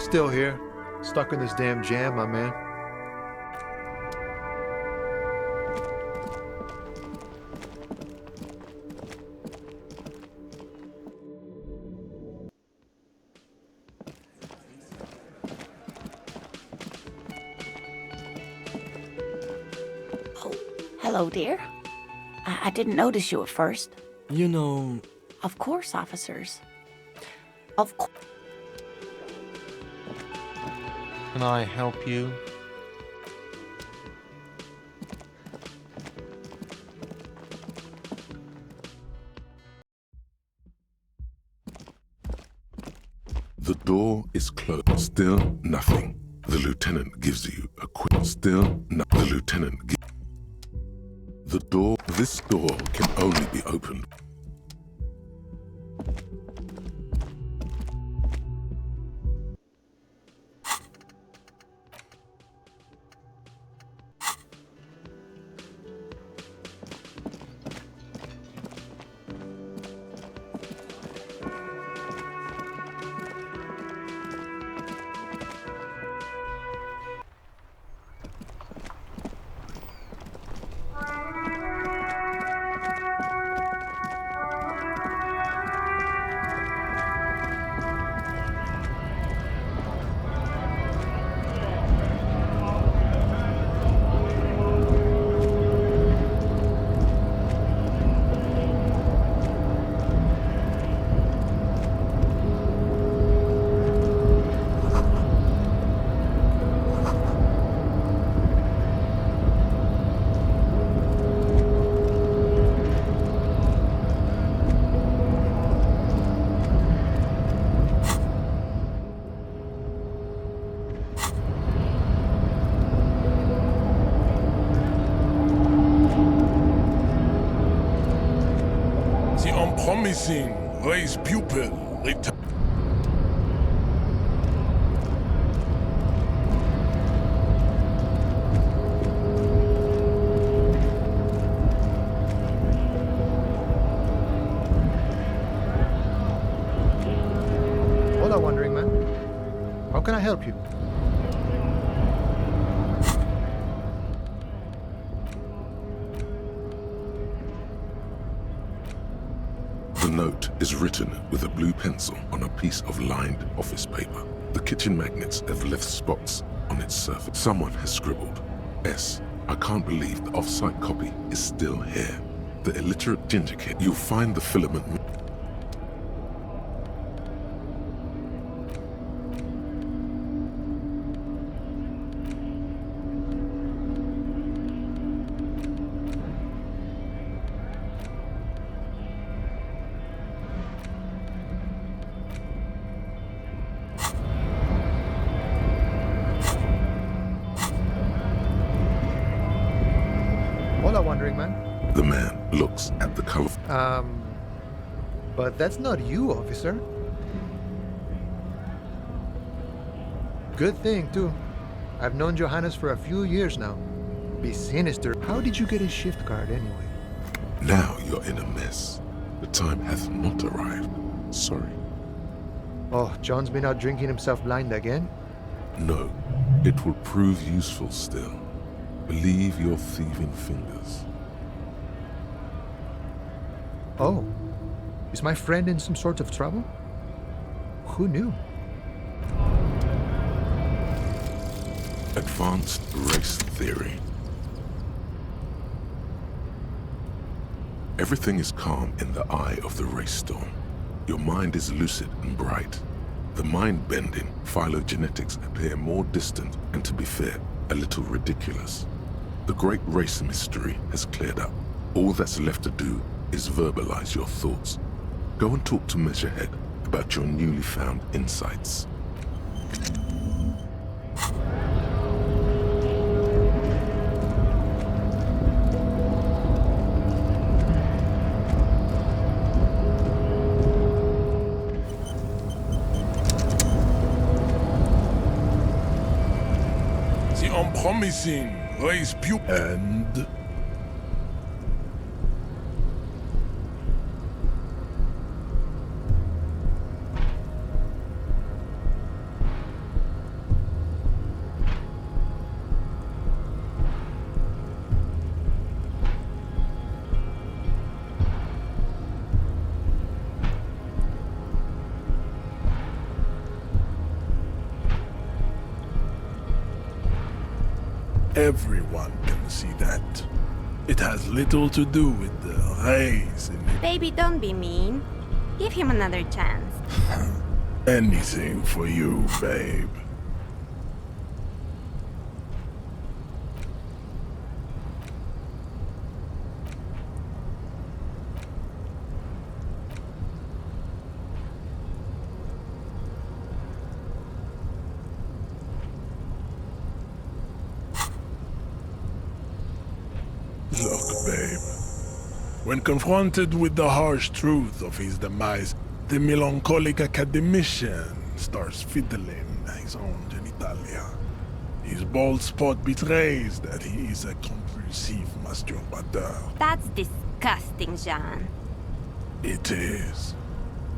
Still here. Stuck in this damn jam, my man. Oh, hello, dear. I didn't notice you at first. You know... Of course, officers. Of course. Can I help you? The door is closed. Still nothing. The lieutenant gives you a quick. Still no. The lieutenant. The door. This door can only be opened. Promising raise pupil return. Hola, Wandering Man. How can I help you? The note is written with a blue pencil on a piece of lined office paper. The kitchen magnets have left spots on its surface. Someone has scribbled, S. I can't believe the off-site copy is still here. The illiterate ginger kid. You'll find the filament. Hola, Wandering Man. The man looks at the color. But that's not you, officer. Good thing, too. I've known Johannes for a few years now. Be sinister. How did you get his shift card, anyway? Now you're in a mess. The time hath not arrived. Sorry. Oh, John's been out drinking himself blind again? No, it will prove useful still. Believe your thieving fingers. Oh, is my friend in some sort of trouble? Who knew? Advanced race theory. Everything is calm in the eye of the race storm. Your mind is lucid and bright. The mind-bending phylogenetics appear more distant and, to be fair, a little ridiculous. The great race mystery has cleared up. All that's left to do is verbalize your thoughts. Go and talk to Measurehead about your newly found insights. The unpromising raise pupil. And... Everyone can see that. It has little to do with the race in it. Baby, don't be mean. Give him another chance. Anything for you, babe. Look, babe. When confronted with the harsh truth of his demise, the melancholic academician starts fiddling his own genitalia. His bald spot betrays that he is a compulsive masturbateur. That's disgusting, Jean. It is.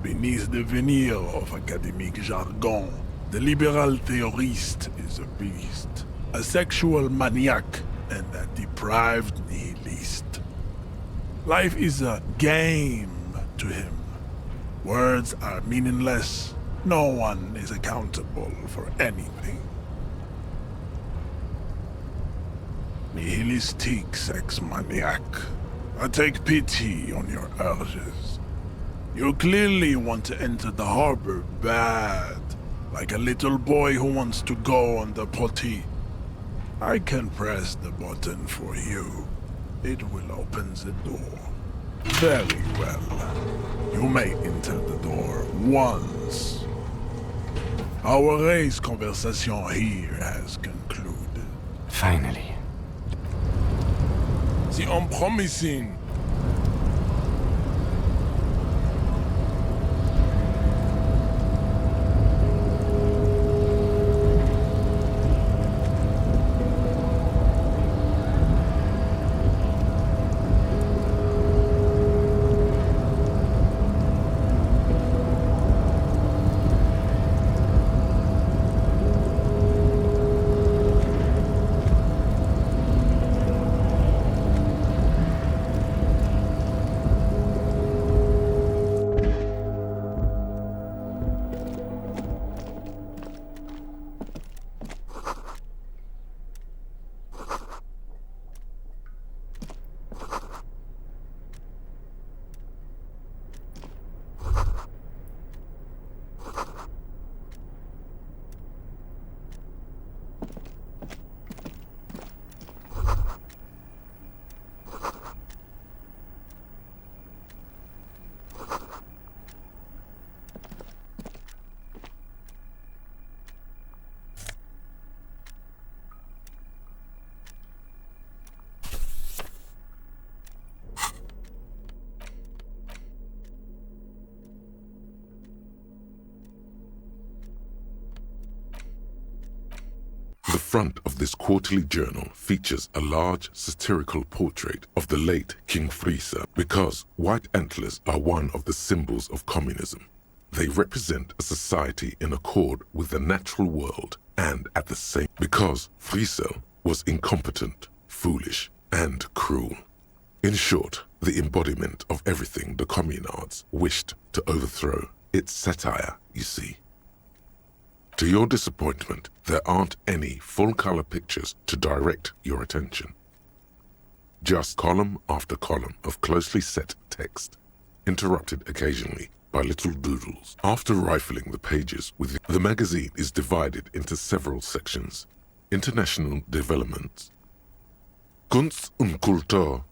Beneath the veneer of academic jargon, the liberal theorist is a beast, a sexual maniac, and a deprived nihilist. Life is a game to him. Words are meaningless. No one is accountable for anything. Nihilistic sex maniac. I take pity on your urges. You clearly want to enter the harbor bad, like a little boy who wants to go on the potty. I can press the button for you. It will open the door. Very well. You may enter the door once. Our race conversation here has concluded. Finally. The unpromising. The front of this quarterly journal features a large satirical portrait of the late King Friesa because white antlers are one of the symbols of communism. They represent a society in accord with the natural world and at the same because Friesa was incompetent, foolish, and cruel. In short, the embodiment of everything the communards wished to overthrow. It's satire, you see. To your disappointment, there aren't any full-color pictures to direct your attention. Just column after column of closely set text, interrupted occasionally by little doodles. After rifling the pages, the magazine is divided into several sections. International developments, Kunst und Kultur,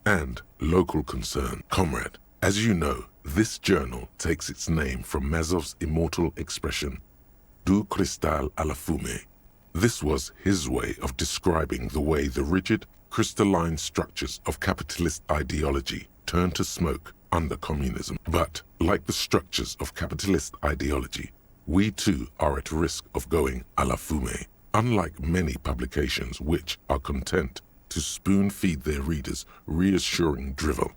and local concern. Comrade, as you know, this journal takes its name from Mazov's immortal expression, Du cristal à la fumée. This was his way of describing the way the rigid, crystalline structures of capitalist ideology turn to smoke under communism. But, like the structures of capitalist ideology, we too are at risk of going à la fumée. Unlike many publications which are content to spoon-feed their readers reassuring drivel,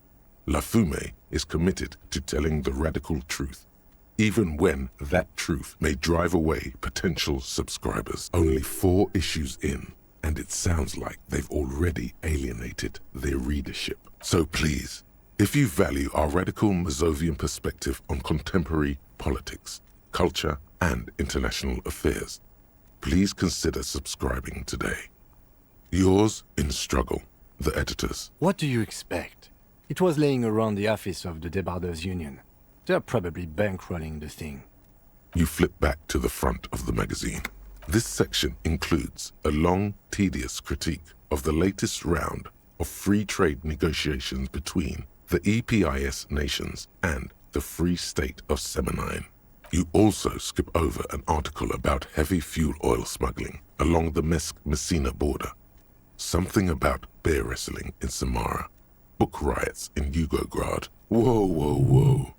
La Fumée is committed to telling the radical truth, even when that truth may drive away potential subscribers. Only 4 issues in, and it sounds like they've already alienated their readership. So please, if you value our radical Mazovian perspective on contemporary politics, culture, and international affairs, please consider subscribing today. Yours in struggle, the editors. What do you expect? It was laying around the office of the Debarders Union. They're probably bankrolling the thing. You flip back to the front of the magazine. This section includes a long, tedious critique of the latest round of free trade negotiations between the EPIS nations and the Free State of Semenine. You also skip over an article about heavy fuel oil smuggling along the Messina border, something about bear wrestling in Samara, book riots in Yugograd. Whoa.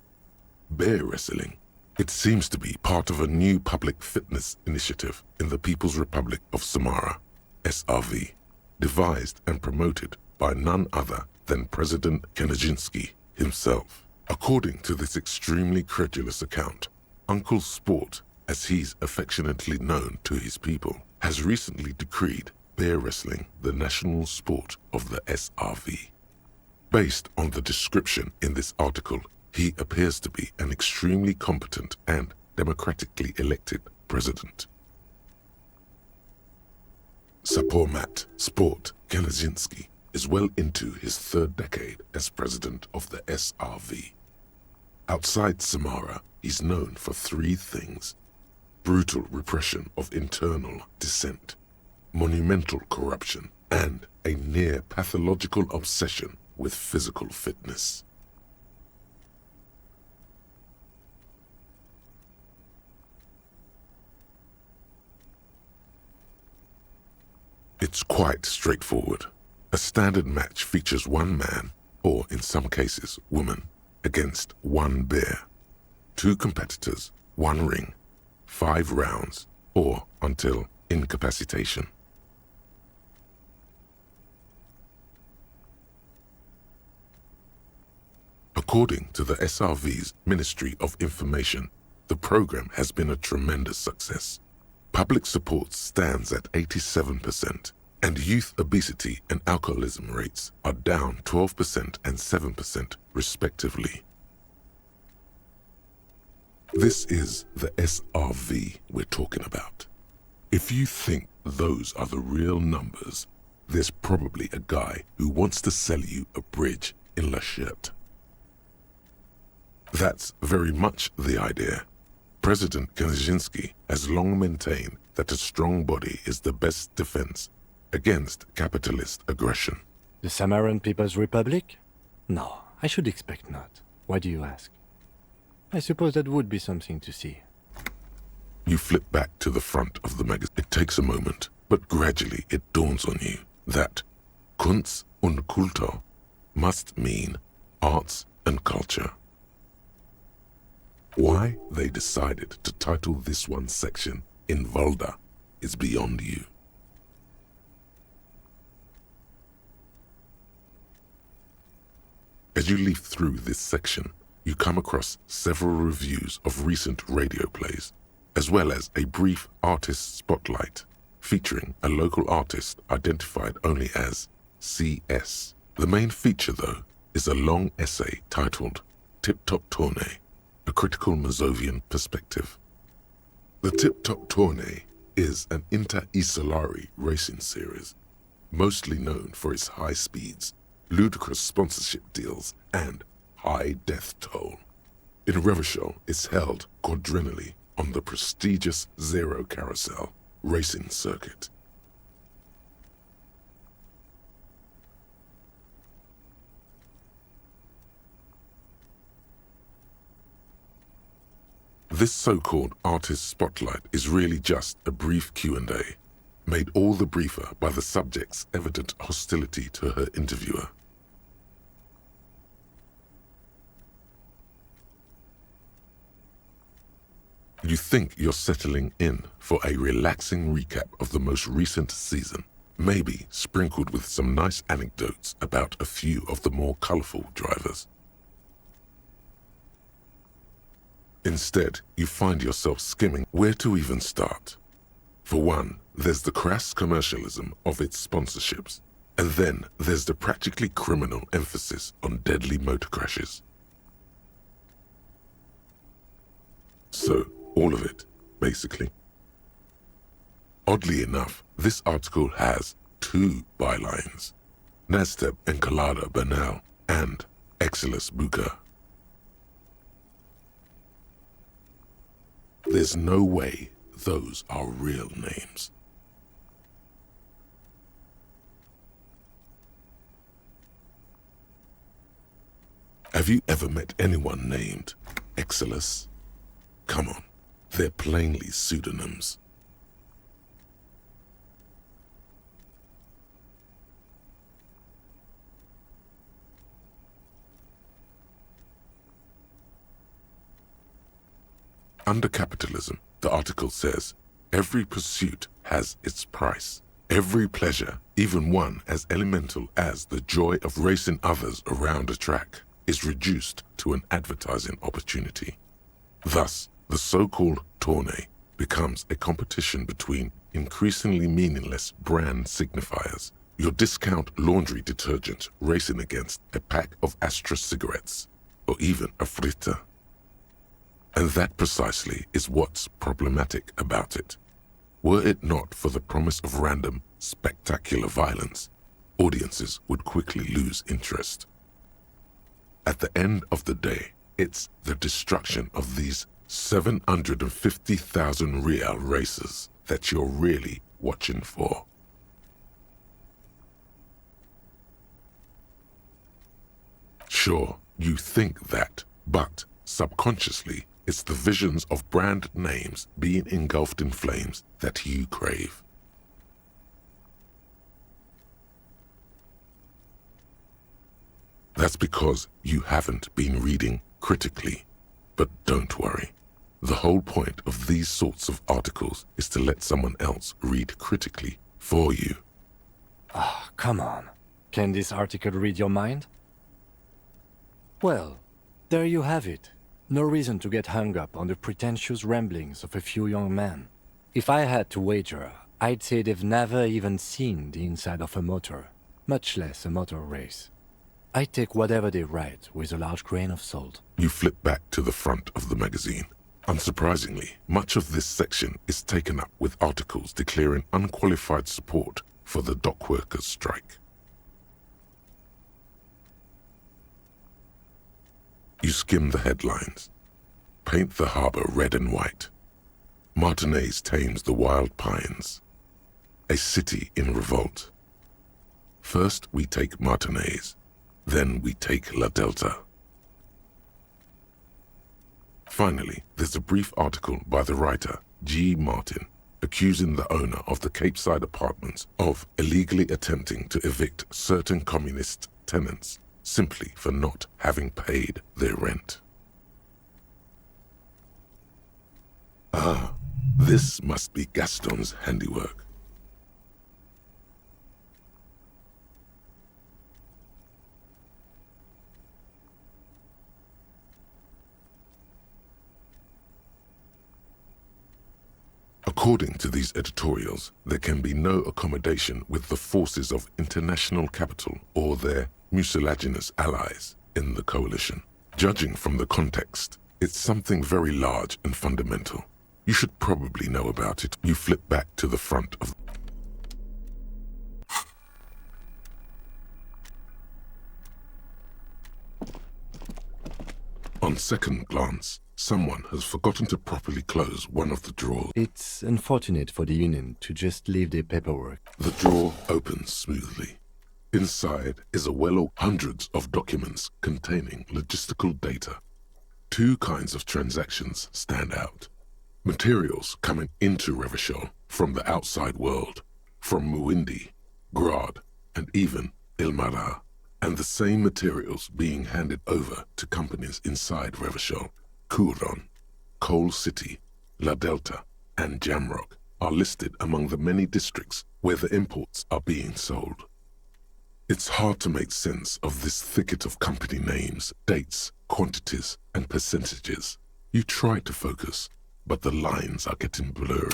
Bear wrestling. It seems to be part of a new public fitness initiative in the People's Republic of Samara, SRV, devised and promoted by none other than President Kanajinsky himself. According to this extremely credulous account, Uncle Sport, as he's affectionately known to his people, has recently decreed bear wrestling the national sport of the SRV. Based on the description in this article, he appears to be an extremely competent and democratically elected president. Sapormat Sport Kanajinsky is well into his third decade as president of the SRV. Outside Samara, he's known for three things: brutal repression of internal dissent, monumental corruption, and a near pathological obsession with physical fitness. It's quite straightforward. A standard match features one man, or in some cases woman, against one bear. 2 competitors, 1 ring, 5 rounds, or until incapacitation. According to the SRV's Ministry of Information, the program has been a tremendous success. Public support stands at 87%, and youth obesity and alcoholism rates are down 12% and 7% respectively. This is the SRV we're talking about. If you think those are the real numbers, there's probably a guy who wants to sell you a bridge in Lachette. That's very much the idea. President Kaczynski has long maintained that a strong body is the best defense against capitalist aggression. The Samaran People's Republic? No, I should expect not. Why do you ask? I suppose that would be something to see. You flip back to the front of the magazine. It takes a moment, but gradually it dawns on you that Kunst und Kultur must mean arts and culture. Why they decided to title this one section in Volda is beyond you. As you leaf through this section, you come across several reviews of recent radio plays, as well as a brief artist spotlight featuring a local artist identified only as CS. The main feature, though, is a long essay titled Tip Top Tournée, a critical Mazovian perspective. The Tip Top Tournée is an inter-Isolari racing series, mostly known for its high speeds, ludicrous sponsorship deals, and high death toll. In Revachol, it's held quadrennially on the prestigious Zero Carousel racing circuit. This so-called artist spotlight is really just a brief Q&A, made all the briefer by the subject's evident hostility to her interviewer. You think you're settling in for a relaxing recap of the most recent season, maybe sprinkled with some nice anecdotes about a few of the more colorful drivers. Instead, you find yourself skimming where to even start. For one, there's the crass commercialism of its sponsorships, and then there's the practically criminal emphasis on deadly motor crashes. So, all of it, basically. Oddly enough, this article has 2 bylines, Nastep Encolada Bernal and Exilus Buka. There's no way those are real names. Have you ever met anyone named Exilus? Come on, they're plainly pseudonyms. Under capitalism, the article says, every pursuit has its price. Every pleasure, even one as elemental as the joy of racing others around a track, is reduced to an advertising opportunity. Thus, the so-called tourney becomes a competition between increasingly meaningless brand signifiers. Your discount laundry detergent racing against a pack of Astra cigarettes, or even a frita. And that precisely is what's problematic about it. Were it not for the promise of random, spectacular violence, audiences would quickly lose interest. At the end of the day, it's the destruction of these 750,000 real races that you're really watching for. Sure, you think that, but subconsciously, it's the visions of brand names being engulfed in flames that you crave. That's because you haven't been reading critically. But don't worry. The whole point of these sorts of articles is to let someone else read critically for you. Ah, come on. Can this article read your mind? Well, there you have it. No reason to get hung up on the pretentious ramblings of a few young men. If I had to wager, I'd say they've never even seen the inside of a motor, much less a motor race. I take whatever they write with a large grain of salt. You flip back to the front of the magazine. Unsurprisingly, much of this section is taken up with articles declaring unqualified support for the dock workers' strike. You skim the headlines. Paint the harbor red and white. Martinez tames the wild pines. A city in revolt. First we take Martinez. Then we take La Delta. Finally, there's a brief article by the writer, G. Martin, accusing the owner of the Capeside apartments of illegally attempting to evict certain communist tenants simply for not having paid their rent. Ah, this must be Gaston's handiwork. According to these editorials, there can be no accommodation with the forces of international capital or their mucilaginous allies in the coalition. Judging from the context, it's something very large and fundamental. You should probably know about it. You flip back to the front of... On second glance, someone has forgotten to properly close one of the drawers. It's unfortunate for the Union to just leave their paperwork. The drawer opens smoothly. Inside is a well of hundreds of documents containing logistical data. Two kinds of transactions stand out. Materials coming into Revachol from the outside world, from Muindi, Grad, and even Ilmara, and the same materials being handed over to companies inside Revachol. Kuron, Coal City, La Delta, and Jamrock are listed among the many districts where the imports are being sold. It's hard to make sense of this thicket of company names, dates, quantities, and percentages. You try to focus, but the lines are getting blurry.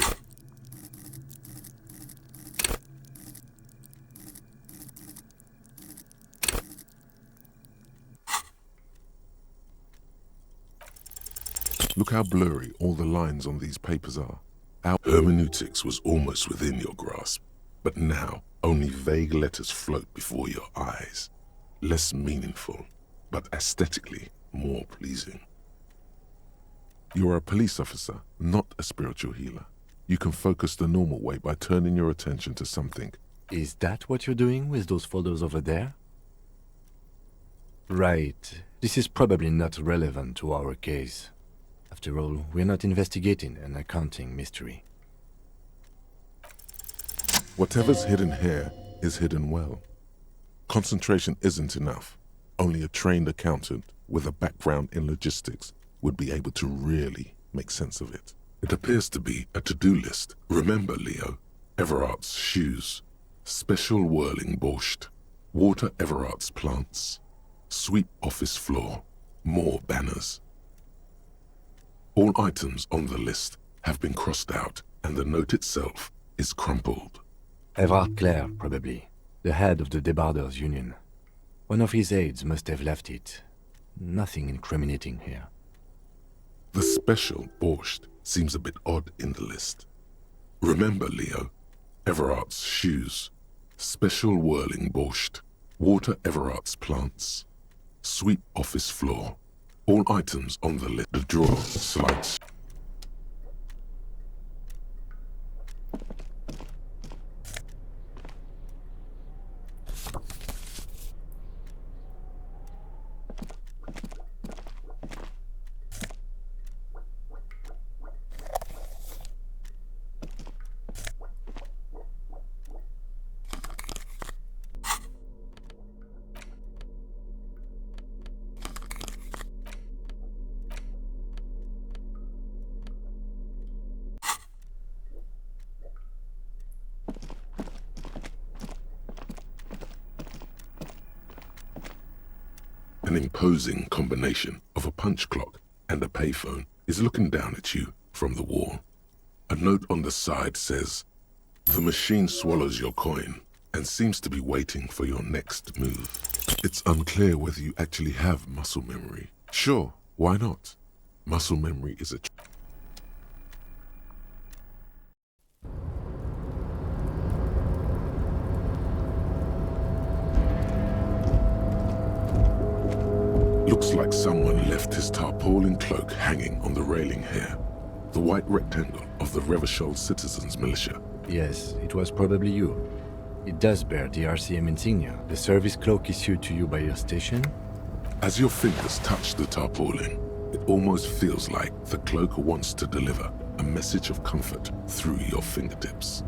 Look how blurry all the lines on these papers are. Our hermeneutics was almost within your grasp, but now Only vague letters float before your eyes. Less meaningful, but aesthetically more pleasing. You're a police officer, not a spiritual healer. You can focus the normal way by turning your attention to something. Is that what you're doing with those folders over there? Right. This is probably not relevant to our case. After all, we're not investigating an accounting mystery. Whatever's hidden here is hidden well. Concentration isn't enough. Only a trained accountant with a background in logistics would be able to really make sense of it. It appears to be a to-do list. Remember, Leo, Everard's shoes, special whirling borscht, water Everard's plants, sweep office floor, more banners. All items on the list have been crossed out, and the note itself is crumpled. Everard Clare, probably. The head of the Debarders Union. One of his aides must have left it. Nothing incriminating here. The special borscht seems a bit odd in the list. Remember, Leo, Everard's shoes, special whirling borscht, water Everard's plants, sweep office floor. All items on the list. The drawer slides. An imposing combination of a punch clock and a payphone is looking down at you from the wall. A note on the side says, "The machine swallows your coin and seems to be waiting for your next move." It's unclear whether you actually have muscle memory. Sure, why not? Muscle memory is a Looks like someone left his tarpaulin cloak hanging on the railing here. The white rectangle of the Revachol Citizens Militia. Yes, it was probably you. It does bear the RCM insignia. The service cloak issued to you by your station? As your fingers touch the tarpaulin, it almost feels like the cloak wants to deliver a message of comfort through your fingertips.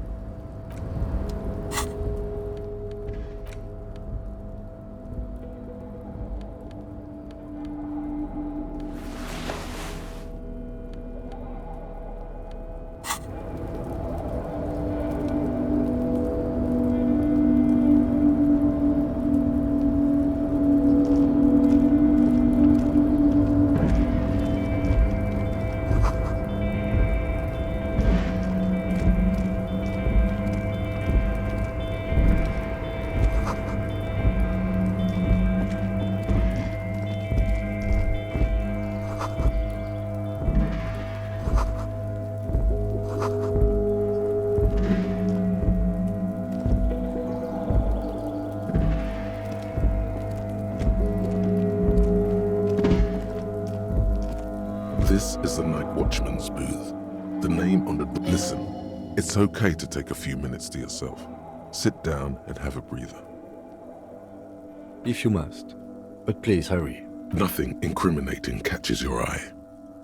This is the night watchman's booth. The name on the... Listen, it's okay to take a few minutes to yourself. Sit down and have a breather. If you must. But please hurry. Nothing incriminating catches your eye.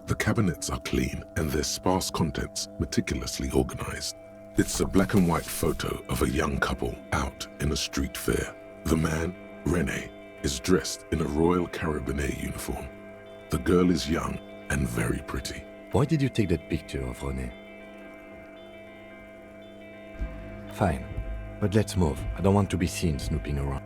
The cabinets are clean and their sparse contents meticulously organized. It's a black and white photo of a young couple out in a street fair. The man, René, is dressed in a Royal Carabinier uniform. The girl is young and very pretty. Why did you take that picture of René? Fine, but let's move. I don't want to be seen snooping around.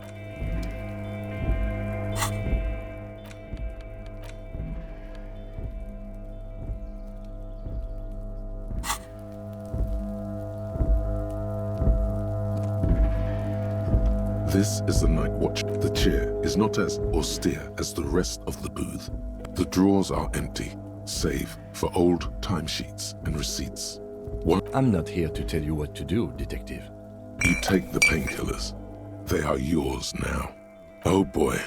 This is the night watch. The chair is not as austere as the rest of the booth. The drawers are empty, save for old timesheets and receipts. I'm not here to tell you what to do, detective. You take the painkillers. They are yours now. Oh boy,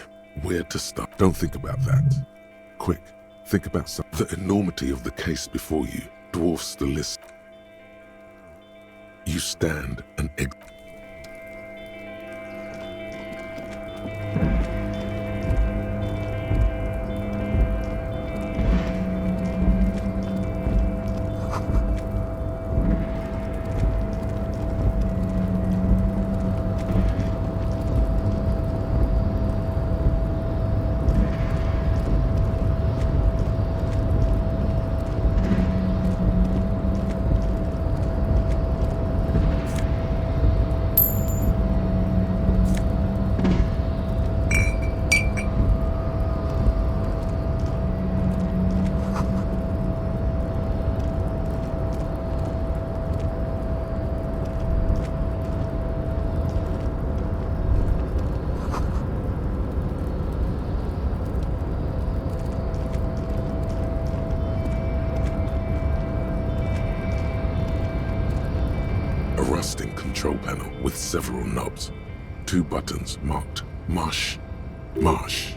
where to start? Don't think about that. Quick, think about something. The enormity of the case before you dwarfs the list. You stand and a rusting control panel with several knobs. 2 buttons marked Marsh. Marsh.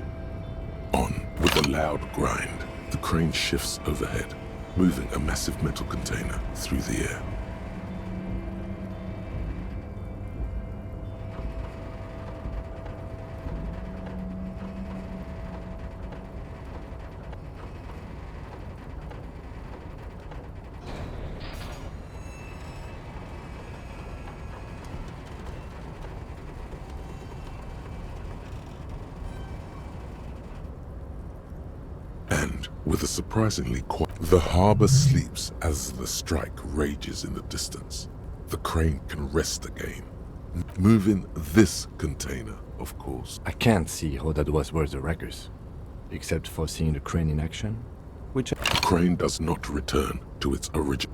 On with a loud grind. The crane shifts overhead, moving a massive metal container through the air. And with a surprisingly quiet, the harbor sleeps as the strike rages in the distance. The crane can rest again. Moving this container, of course. I can't see how that was worth the wreckers. Except for seeing the crane in action, which... The crane does not return to its origin.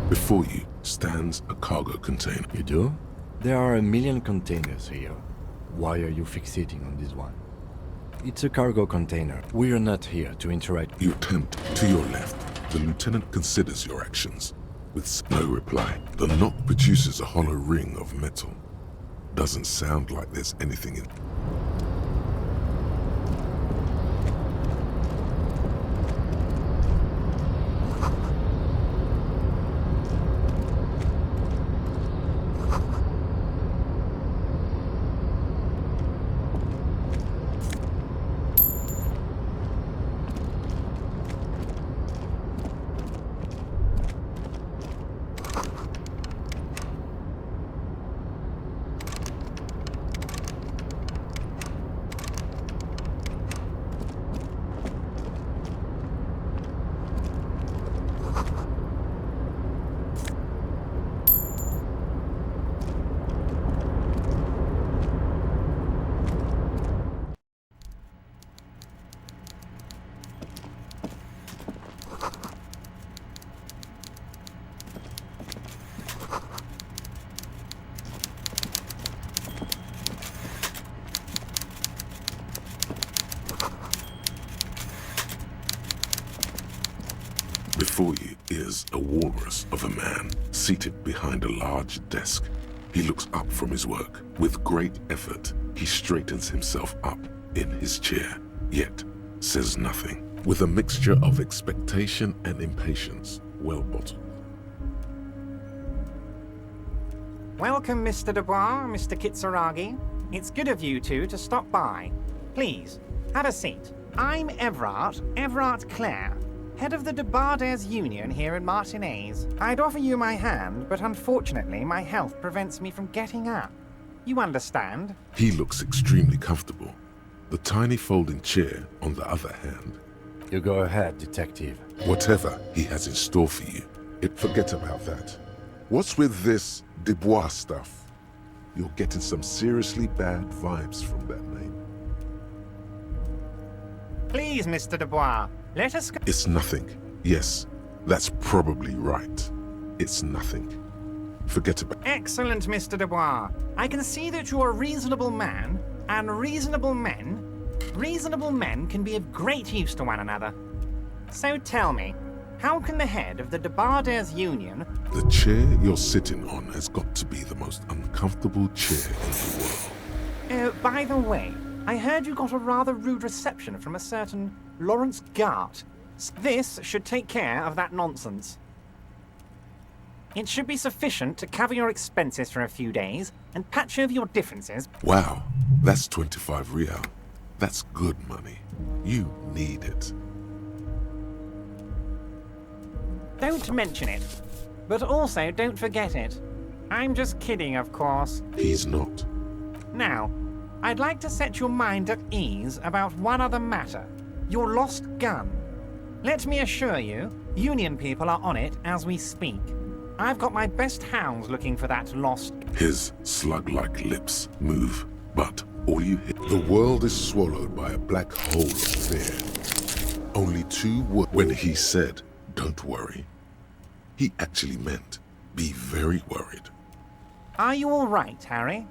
Before you stands a cargo container. You do? There are a million containers here. Why are you fixating on this one? It's a cargo container. We are not here to interact. You attempt to your left. The lieutenant considers your actions. With no reply, the knock produces a hollow ring of metal. Doesn't sound like there's anything in. Before you is a walrus of a man, seated behind a large desk. He looks up from his work. With great effort, he straightens himself up in his chair, yet says nothing. With a mixture of expectation and impatience, well bottled. Welcome, Mr. Dubois, Mr. Kitsuragi. It's good of you two to stop by. Please, have a seat. I'm Everard Clare, head of the Debarders Union here in Martinez. I'd offer you my hand, but unfortunately my health prevents me from getting up. You understand? He looks extremely comfortable. The tiny folding chair, on the other hand. You go ahead, detective. Whatever he has in store for you, forget about that. What's with this Dubois stuff? You're getting some seriously bad vibes from that name. Please, Mr. Dubois, let us go. It's nothing. Yes, that's probably right. It's nothing. Forget about it. Excellent, Mr. Dubois. I can see that you're a reasonable man, and reasonable men can be of great use to one another. So tell me, how can the head of the Debarders Union... The chair you're sitting on has got to be the most uncomfortable chair in the world. Oh, by the way, I heard you got a rather rude reception from a certain Lawrence Gart. This should take care of that nonsense. It should be sufficient to cover your expenses for a few days and patch over your differences. Wow, that's 25 real. That's good money. You need it. Don't mention it. But also don't forget it. I'm just kidding, of course. He's not. Now, I'd like to set your mind at ease about one other matter. Your lost gun. Let me assure you, Union people are on it as we speak. I've got my best hounds looking for that lost... His slug-like lips move, but all you hear... The world is swallowed by a black hole of fear. Only 2 words. When he said, don't worry, he actually meant, be very worried. Are you all right, Harry?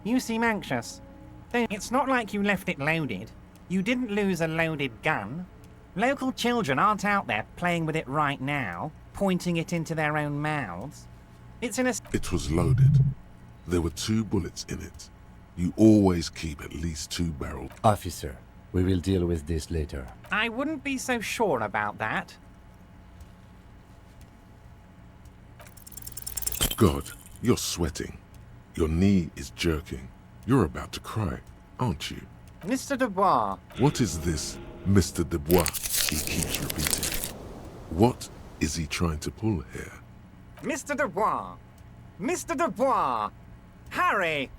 You seem anxious. It's not like you left it loaded. You didn't lose a loaded gun. Local children aren't out there playing with it right now, pointing it into their own mouths. It's in a... It was loaded. There were 2 bullets in it. You always keep at least 2 barrels. Officer, we will deal with this later. I wouldn't be so sure about that. God, you're sweating. Your knee is jerking. You're about to cry, aren't you? Mr. Dubois. What is this, Mr. Dubois? He keeps repeating. What is he trying to pull here? Mr. Dubois. Mr. Dubois. Harry.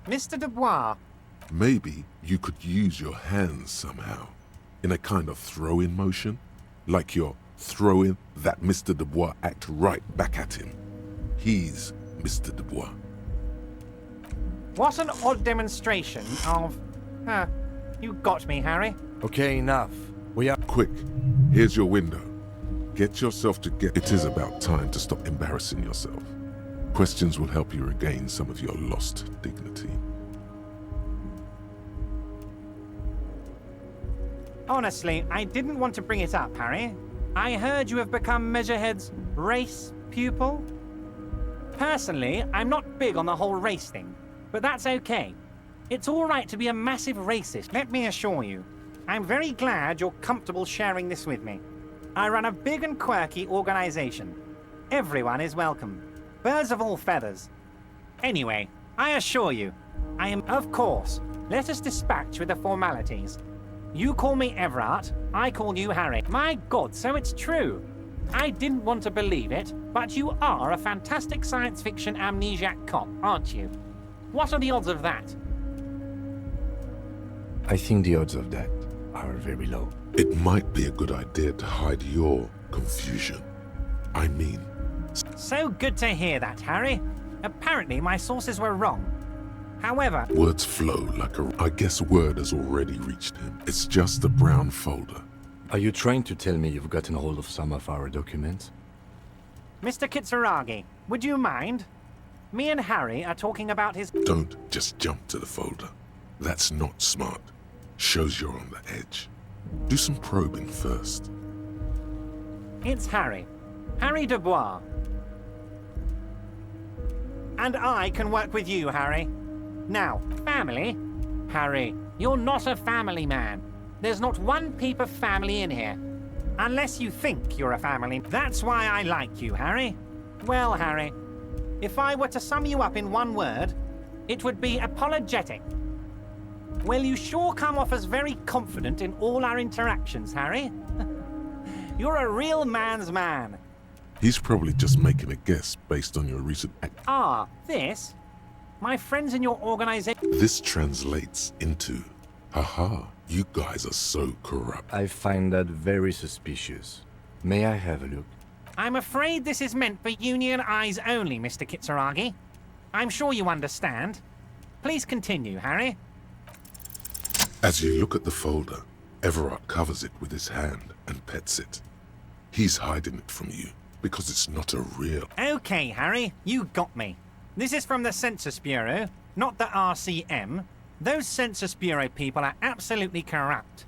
Mr. Dubois. Maybe you could use your hands somehow, in a kind of throw-in motion, like you're throwing that Mr. Dubois act right back at him. He's Mr. Dubois. What an odd demonstration of... you got me, Harry. Okay, enough. We are... Quick, here's your window. Get yourself together. It is about time to stop embarrassing yourself. Questions will help you regain some of your lost dignity. Honestly, I didn't want to bring it up, Harry. I heard you have become Measurehead's race pupil. Personally, I'm not big on the whole race thing, but that's okay. It's all right to be a massive racist, let me assure you. I'm very glad you're comfortable sharing this with me. I run a big and quirky organization. Everyone is welcome. Birds of all feathers. Anyway, I assure you, I am... Of course, let us dispatch with the formalities. You call me Everard, I call you Harry. My God, so it's true. I didn't want to believe it, but you are a fantastic science fiction amnesiac cop, aren't you? What are the odds of that? I think the odds of that are very low. It might be a good idea to hide your confusion. I mean... So good to hear that, Harry. Apparently my sources were wrong. However... Words flow like a... I guess word has already reached him. It's just a brown folder. Are you trying to tell me you've gotten hold of some of our documents? Mr. Kitsuragi, would you mind? Me and Harry are talking about his... Don't just jump to the folder. That's not smart. Shows you're on the edge. Do some probing first. It's Harry. Harry Dubois. And I can work with you, Harry. Now, family? Harry, you're not a family man. There's not one peep of family in here. Unless you think you're a family. That's why I like you, Harry. Well, Harry, if I were to sum you up in one word, it would be apologetic. Well, you sure come off as very confident in all our interactions, Harry. You're a real man's man. He's probably just making a guess based on your recent act. Ah, this? My friends in your organization... This translates into, haha, you guys are so corrupt. I find that very suspicious. May I have a look? I'm afraid this is meant for Union eyes only, Mr. Kitsuragi. I'm sure you understand. Please continue, Harry. As you look at the folder, Everard covers it with his hand and pets it. He's hiding it from you because it's not a real... Okay, Harry, you got me. This is from the Census Bureau. not the RCM. Those Census Bureau people are absolutely corrupt.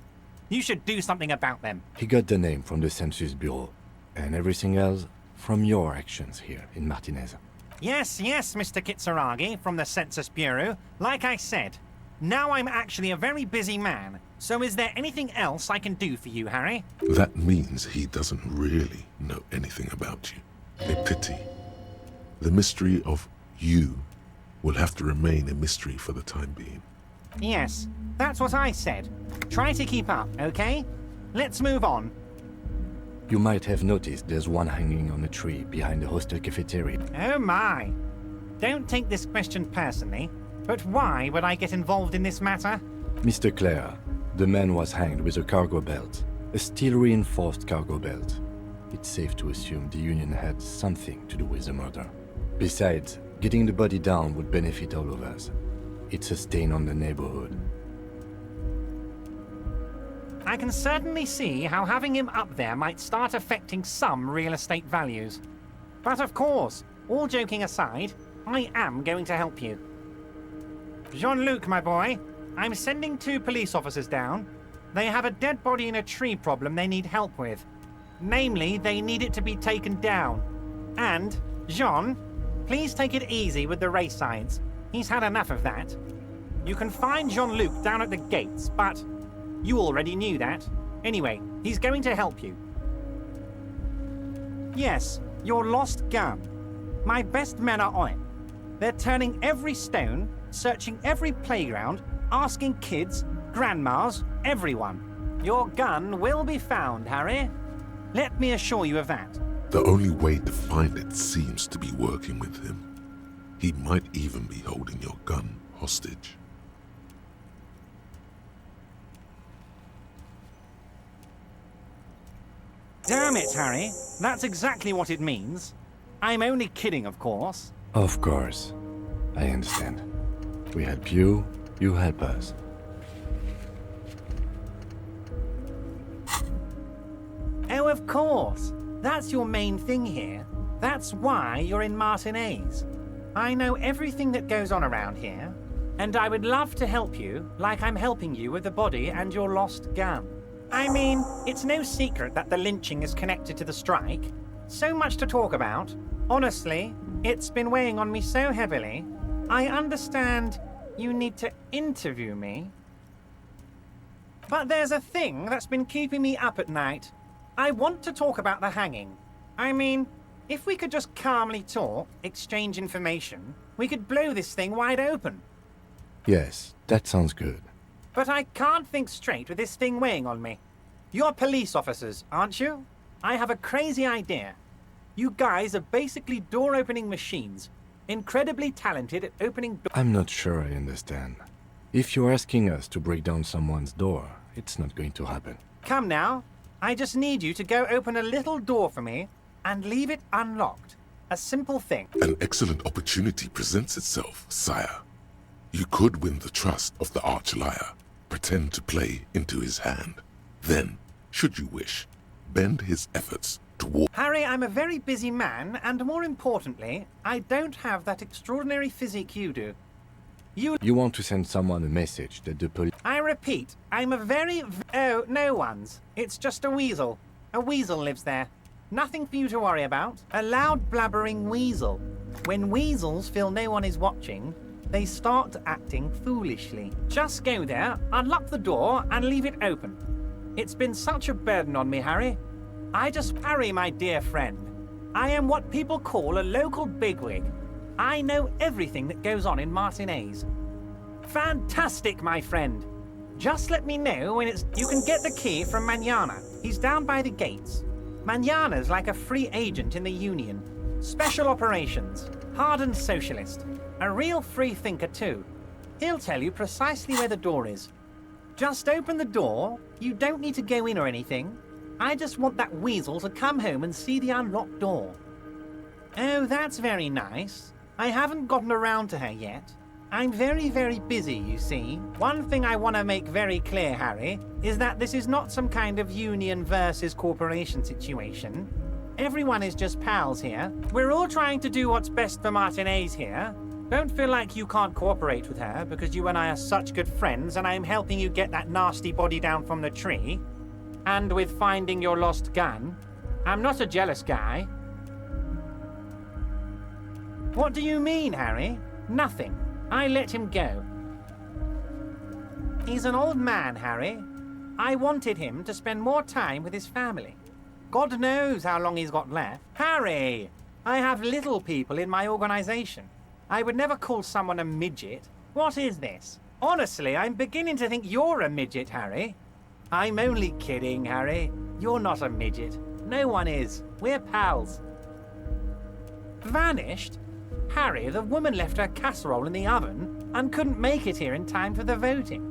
You should do something about them. He got the name from the Census Bureau, and everything else from your actions here in Martinez. Yes, Mr. Kitsuragi from the Census Bureau. Like I said, now I'm actually a very busy man. So is there anything else I can do for you, Harry? That means he doesn't really know anything about you. A pity. The mystery of you will have to remain a mystery for the time being. Yes, that's what I said. Try to keep up, okay? Let's move on. You might have noticed there's one hanging on a tree behind the hostel cafeteria. Oh my. Don't take this question personally, but why would I get involved in this matter? Mr. Clare, the man was hanged with a cargo belt, a steel-reinforced cargo belt. It's safe to assume the Union had something to do with the murder. Besides, getting the body down would benefit all of us. It's a stain on the neighborhood. I can certainly see how having him up there might start affecting some real estate values. But of course, all joking aside, I am going to help you. Jean-Luc, my boy, I'm sending 2 police officers down. They have a dead body in a tree problem they need help with. Namely, they need it to be taken down. And, Jean, please take it easy with the race signs. He's had enough of that. You can find Jean-Luc down at the gates, but you already knew that. Anyway, he's going to help you. Yes, your lost gun. My best men are on it. They're turning every stone, searching every playground, asking kids, grandmas, everyone. Your gun will be found, Harry. Let me assure you of that. The only way to find it seems to be working with him. He might even be holding your gun hostage. Damn it, Harry. That's exactly what it means. I'm only kidding, of course. Of course. I understand. We help you, you help us. Oh, of course. That's your main thing here. That's why you're in Martinez. I know everything that goes on around here, and I would love to help you like I'm helping you with the body and your lost gun. I mean, it's no secret that the lynching is connected to the strike. So much to talk about. Honestly, it's been weighing on me so heavily. I understand you need to interview me. But there's a thing that's been keeping me up at night. I want to talk about the hanging. I mean, if we could just calmly talk, exchange information, we could blow this thing wide open. Yes, that sounds good. But I can't think straight with this thing weighing on me. You're police officers, aren't you? I have a crazy idea. You guys are basically door-opening machines. Incredibly talented at opening doors. I'm not sure I understand. If you're asking us to break down someone's door, it's not going to happen. Come now. I just need you to go open a little door for me and leave it unlocked. A simple thing. An excellent opportunity presents itself, sire. You could win the trust of the arch-liar, pretend to play into his hand. Then, should you wish, bend his efforts toward... Harry, I'm a very busy man, and more importantly, I don't have that extraordinary physique you do. You want to send someone a message that the police... I repeat, I'm a very... Oh, no one's. It's just a weasel. A weasel lives there. Nothing for you to worry about. A loud blabbering weasel. When weasels feel no one is watching, they start acting foolishly. Just go there, unlock the door, and leave it open. It's been such a burden on me, Harry. Harry, my dear friend. I am what people call a local bigwig. I know everything that goes on in Martinez. Fantastic, my friend. Just let me know when it's... You can get the key from Manana. He's down by the gates. Manana's like a free agent in the Union. Special operations. Hardened socialist. A real free thinker, too. He'll tell you precisely where the door is. Just open the door. You don't need to go in or anything. I just want that weasel to come home and see the unlocked door. Oh, that's very nice. I haven't gotten around to her yet. I'm very, very busy, you see. One thing I want to make very clear, Harry, is that this is not some kind of union versus corporation situation. Everyone is just pals here. We're all trying to do what's best for Martinez here, Don't feel like you can't cooperate with her because you and I are such good friends and I'm helping you get that nasty body down from the tree. And with finding your lost gun. I'm not a jealous guy. What do you mean, Harry? Nothing. I let him go. He's an old man, Harry. I wanted him to spend more time with his family. God knows how long he's got left. Harry! I have little people in my organization. I would never call someone a midget. What is this? Honestly, I'm beginning to think you're a midget, Harry. I'm only kidding, Harry. You're not a midget. No one is. We're pals. Vanished? Harry, the woman left her casserole in the oven and couldn't make it here in time for the voting.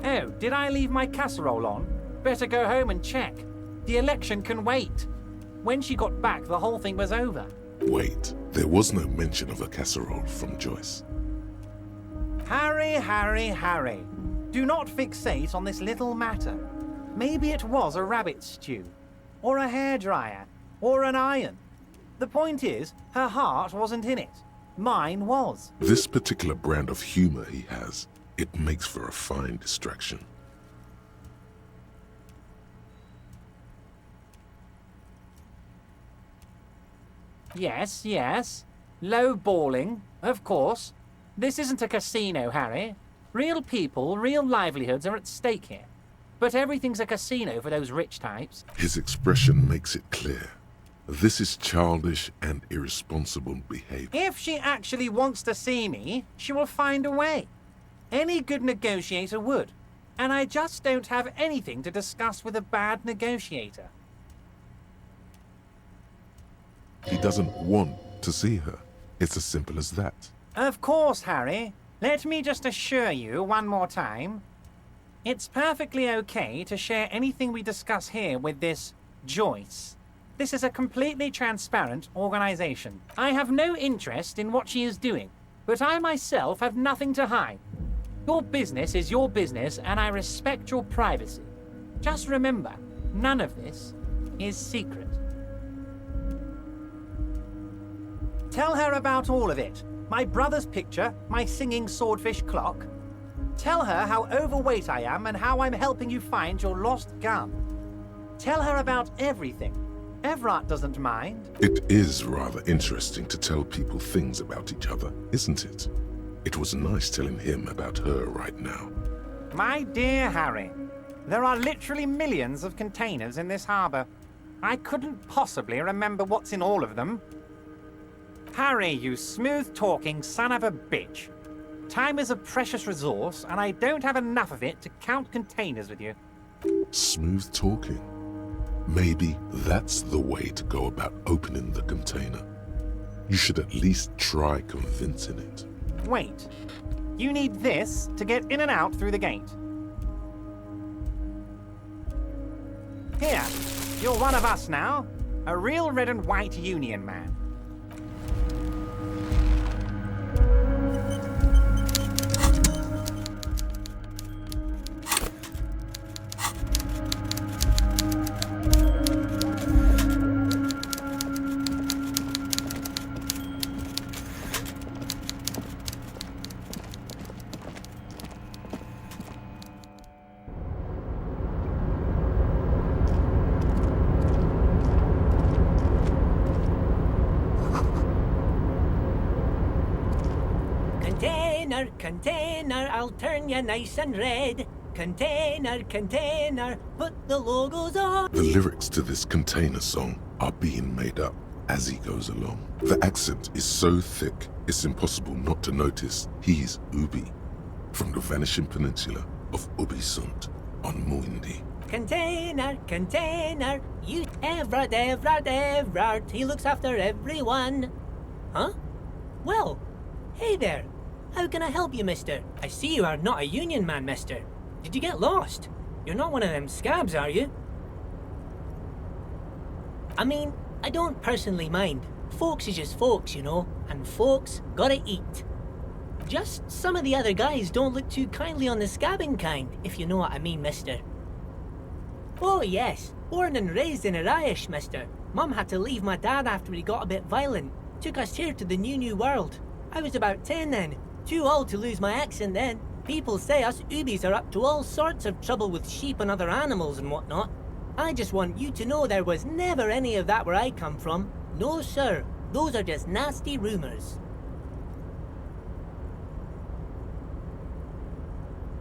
Oh, did I leave my casserole on? Better go home and check. The election can wait. When she got back, the whole thing was over. Wait, there was no mention of a casserole from Joyce. Harry, Harry, Harry. Do not fixate on this little matter. Maybe it was a rabbit stew, or a hairdryer, or an iron. The point is, her heart wasn't in it. Mine was. This particular brand of humor he has, it makes for a fine distraction. Yes, yes. Low balling, of course. This isn't a casino, Harry. Real people, real livelihoods are at stake here. But everything's a casino for those rich types. His expression makes it clear. This is childish and irresponsible behavior. If she actually wants to see me, she will find a way. Any good negotiator would. And I just don't have anything to discuss with a bad negotiator. He doesn't want to see her. It's as simple as that. Of course, Harry. Let me just assure you one more time. It's perfectly okay to share anything we discuss here with this Joyce. This is a completely transparent organization. I have no interest in what she is doing, but I myself have nothing to hide. Your business is your business, and I respect your privacy. Just remember, none of this is secret. Tell her about all of it. My brother's picture, my singing swordfish clock. Tell her how overweight I am and how I'm helping you find your lost gun. Tell her about everything. Everard doesn't mind. It is rather interesting to tell people things about each other, isn't it? It was nice telling him about her right now. My dear Harry, there are literally millions of containers in this harbor. I couldn't possibly remember what's in all of them. Harry, you smooth-talking son of a bitch. Time is a precious resource, and I don't have enough of it to count containers with you. Smooth talking. Maybe that's the way to go about opening the container. You should at least try convincing it. Wait. You need this to get in and out through the gate. Here, you're one of us now. A real red and white union man. Container, container, I'll turn you nice and red. Container, container, put the logos on. The lyrics to this container song are being made up as he goes along. The accent is so thick, it's impossible not to notice he's Ubi, from the vanishing peninsula of Ubisund on Muindi. Container, container, you Everard, Everard, Everard, he looks after everyone. Huh? Well, hey there. How can I help you, mister? I see you are not a union man, mister. Did you get lost? You're not one of them scabs, are you? I mean, I don't personally mind. Folks is just folks, you know, and folks gotta eat. Just some of the other guys don't look too kindly on the scabbing kind, if you know what I mean, mister. Oh yes, born and raised in Irish, mister. Mum had to leave my dad after he got a bit violent. took us here to the new world. I was about 10 then, too old to lose my accent then. People say us Ubies are up to all sorts of trouble with sheep and other animals and whatnot. I just want you to know there was never any of that where I come from. No, sir. Those are just nasty rumors.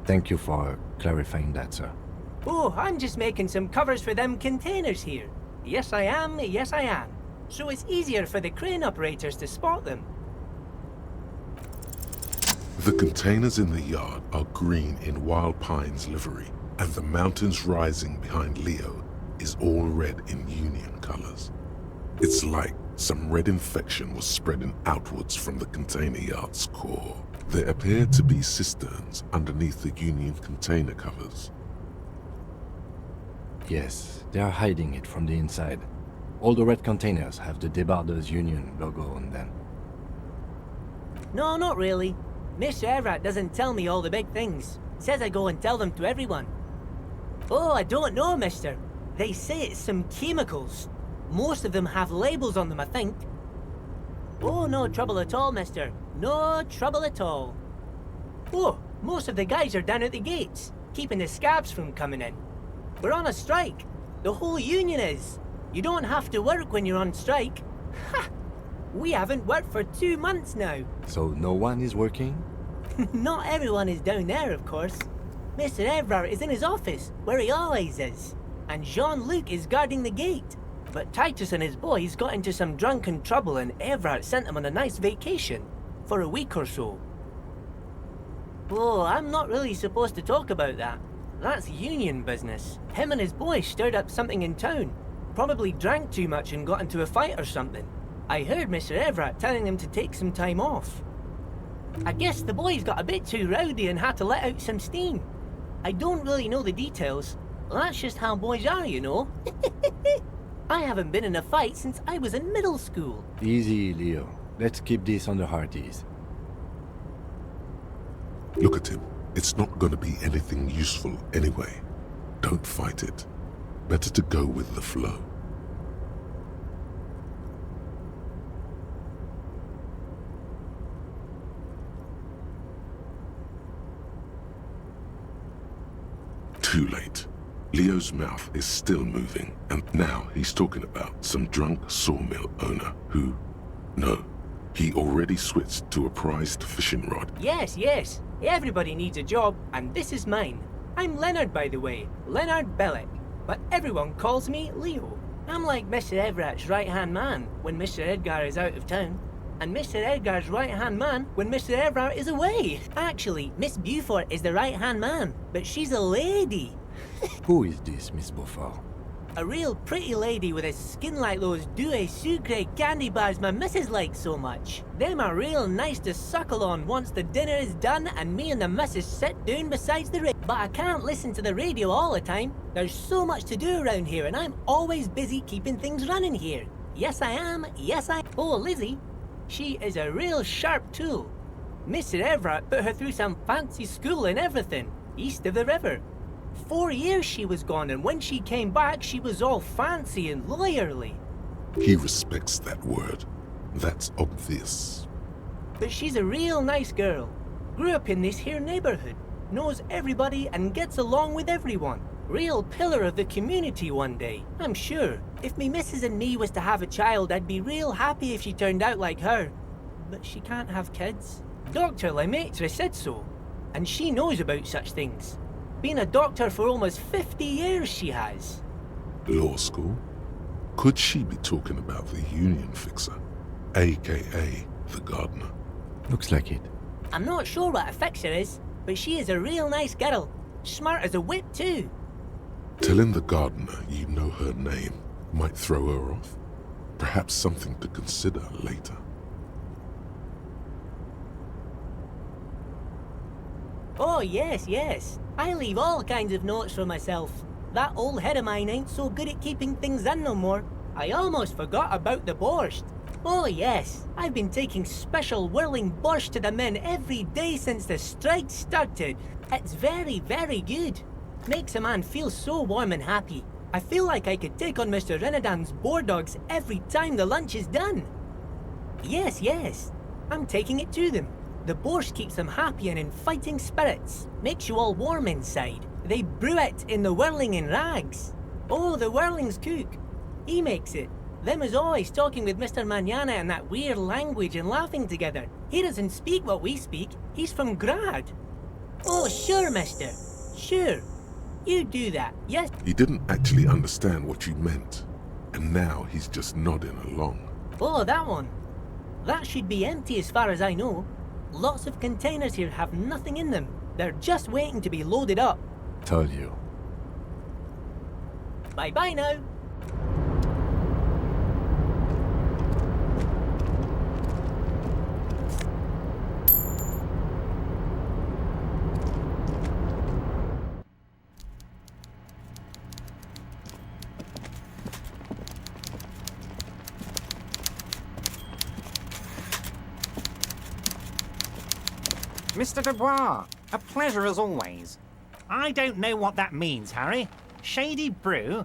Thank you for clarifying that, sir. Oh, I'm just making some covers for them containers here. Yes, I am. Yes, I am. So it's easier for the crane operators to spot them. The containers in the yard are green in Wild Pine's livery, and the mountains rising behind Leo is all red in Union colors. It's like some red infection was spreading outwards from the container yard's core. There appear to be cisterns underneath the Union container covers. Yes, they are hiding it from the inside. All the red containers have the Debarders Union logo on them. No, not really. Mr. Everett doesn't tell me all the big things. Says I go and tell them to everyone. Oh, I don't know, mister. They say it's some chemicals. Most of them have labels on them, I think. Oh, no trouble at all, mister. No trouble at all. Oh, most of the guys are down at the gates, keeping the scabs from coming in. We're on a strike. The whole union is. You don't have to work when you're on strike. Ha! We haven't worked for 2 months now. So no one is working? Not everyone is down there, of course. Mr. Everard is in his office, where he always is. And Jean-Luc is guarding the gate. But Titus and his boys got into some drunken trouble and Everard sent them on a nice vacation. For a week or so. Oh, I'm not really supposed to talk about that. That's union business. Him and his boys stirred up something in town. Probably drank too much and got into a fight or something. I heard Mr. Everett telling him to take some time off. I guess the boys got a bit too rowdy and had to let out some steam. I don't really know the details. That's just how boys are, you know. I haven't been in a fight since I was in middle school. Easy, Leo. Let's keep this on the hearties. Look at him. It's not going to be anything useful anyway. Don't fight it. Better to go with the flow. Too late. Leo's mouth is still moving, and now he's talking about some drunk sawmill owner who... No, he already switched to a prized fishing rod. Yes, yes. Everybody needs a job, and this is mine. I'm Leonard, by the way. Leonard Bellick. But everyone calls me Leo. I'm like Mr. Everett's right-hand man when Mr. Edgar is out of town. And Mr. Edgar's right-hand man when Mr. Everett is away. Actually, Miss Beaufort is the right-hand man, but she's a lady. Who is this, Miss Beaufort? A real pretty lady with a skin like those Douai Sucre candy bars my missus likes so much. Them are real nice to suckle on once the dinner is done and me and the missus sit down besides the radio. But I can't listen to the radio all the time. There's so much to do around here and I'm always busy keeping things running here. Yes I am, yes I... Oh, Lizzie. She is a real sharp tool. Mr. Everett put her through some fancy school and everything, east of the river. 4 years she was gone, and when she came back, she was all fancy and lawyerly. He respects that word. That's obvious. But she's a real nice girl. Grew up in this here neighborhood. Knows everybody and gets along with everyone. Real pillar of the community one day, I'm sure. If me missus and me was to have a child, I'd be real happy if she turned out like her. But she can't have kids. Dr. Lemaitre said so. And she knows about such things. Been a doctor for almost 50 years she has. Law school? Could she be talking about the union fixer, aka the gardener? Looks like it. I'm not sure what a fixer is, but she is a real nice girl. Smart as a whip too. Telling the gardener you know her name might throw her off. Perhaps something to consider later. Oh yes, yes. I leave all kinds of notes for myself. That old head of mine ain't so good at keeping things in no more. I almost forgot about the borscht. Oh yes, I've been taking special whirling borscht to the men every day since the strike started. It's very, very good. Makes a man feel so warm and happy. I feel like I could take on Mr. Renadan's boar dogs every time the lunch is done. Yes, yes. I'm taking it to them. The borscht keeps them happy and in fighting spirits. Makes you all warm inside. They brew it in the whirling in rags. Oh, the whirling's cook. He makes it. Them is always talking with Mr. Manana in that weird language and laughing together. He doesn't speak what we speak. He's from Grad. Oh, sure, mister. Sure. You do that, yes? He didn't actually understand what you meant, and now he's just nodding along. Oh, that one. That should be empty as far as I know. Lots of containers here have nothing in them. They're just waiting to be loaded up. Told you. Bye-bye now. Mr. Dubois, a pleasure as always. I don't know what that means, Harry. Shady brew?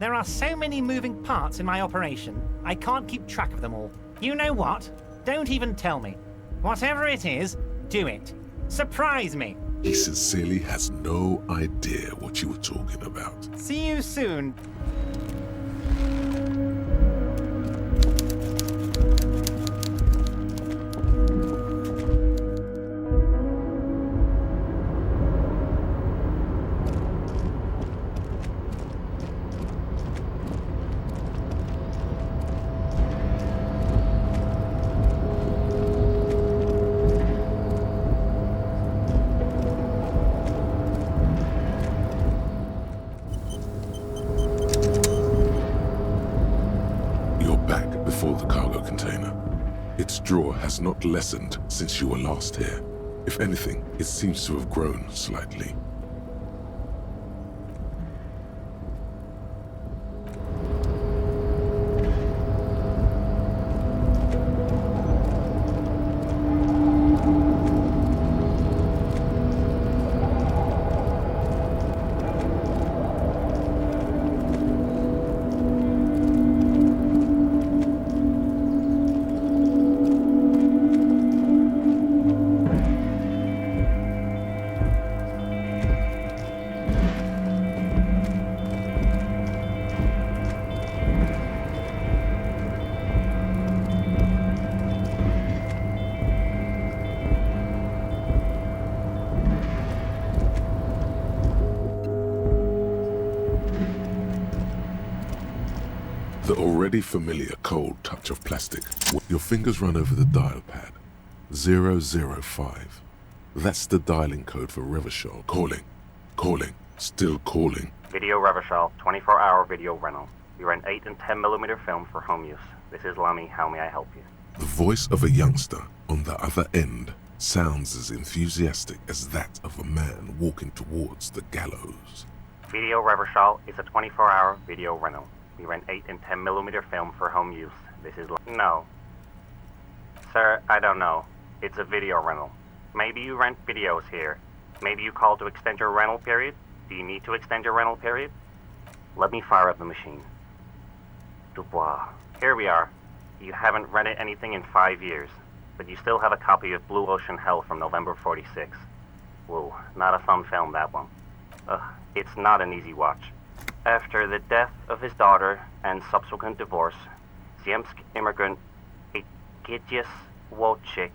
There are so many moving parts in my operation, I can't keep track of them all. You know what? Don't even tell me. Whatever it is, do it. Surprise me. He sincerely has no idea what you were talking about. See you soon. Its draw has not lessened since you were last here. If anything, it seems to have grown slightly. The already familiar cold touch of plastic. Your fingers run over the dial pad. 005. That's the dialing code for Revachol. Calling. Calling. Still calling. Video Revachol, 24-hour video rental. We rent 8 and 10mm film for home use. This is Lamy. How may I help you? The voice of a youngster on the other end sounds as enthusiastic as that of a man walking towards the gallows. Video Revachol is a 24-hour video rental. We rent 8 and 10mm film for home use. This is No. Sir, I don't know. It's a video rental. Maybe you rent videos here. Maybe you call to extend your rental period? Do you need to extend your rental period? Let me fire up the machine. Dubois. Here we are. You haven't rented anything in 5 years, but you still have a copy of Blue Ocean Hell from November '46. Whoa, not a fun film, that one. It's not an easy watch. After the death of his daughter and subsequent divorce, Ziemsk immigrant Egidius Wojcik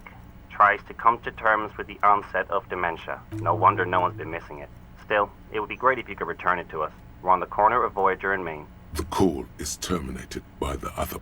tries to come to terms with the onset of dementia. No wonder no one's been missing it. Still, it would be great if you could return it to us. We're on the corner of Voyager and Main. The call is terminated by the other.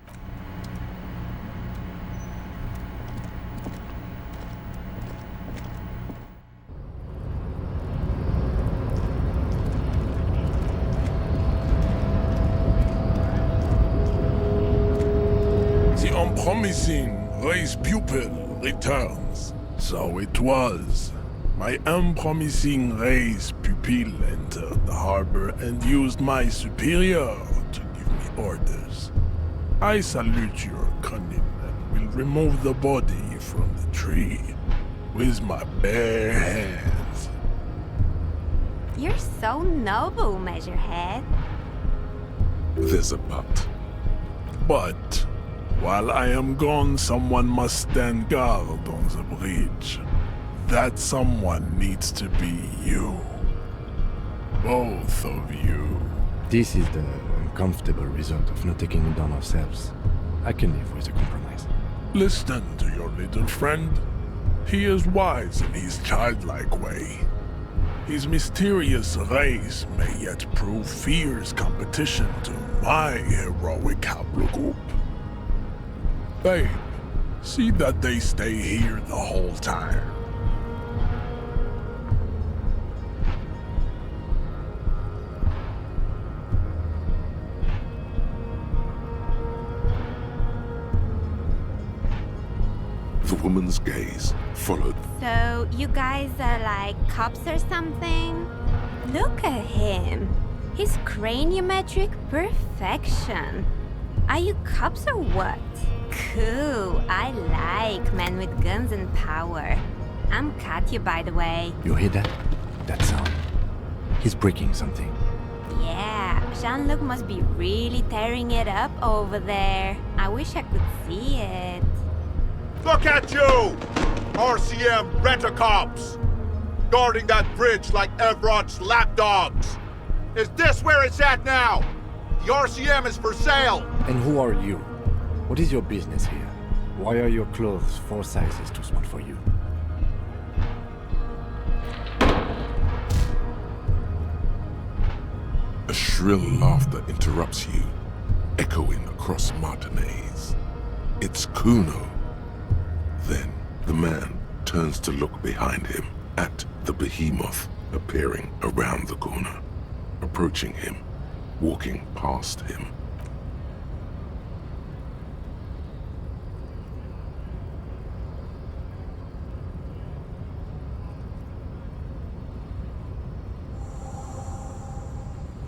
The unpromising race pupil returns. So it was. My unpromising race pupil entered the harbor and used my superior to give me orders. I salute your cunning and will remove the body from the tree with my bare hands. You're so noble, Measurehead. There's a but. But While I am gone, someone must stand guard on the bridge. That someone needs to be you. Both of you. This is the uncomfortable result of not taking it down ourselves. I can live with a compromise. Listen to your little friend. He is wise in his childlike way. His mysterious race may yet prove fierce competition to my heroic haplogroup. Babe, see that they stay here the whole time. The woman's gaze followed. So, you guys are like cops or something? Look at him. His craniometric perfection. Are you cops or what? Cool. I like men with guns and power. I'm Katya, by the way. You hear that? That sound. He's breaking something. Yeah, Jean-Luc must be really tearing it up over there. I wish I could see it. Look at you! RCM rent-a-cops! Guarding that bridge like Everott's lapdogs! Is this where it's at now? The RCM is for sale! And who are you? What is your business here? Why are your clothes 4 sizes too small for you? A shrill laughter interrupts you, echoing across Martinez. It's Kuno. Then the man turns to look behind him at the behemoth appearing around the corner, approaching him, walking past him.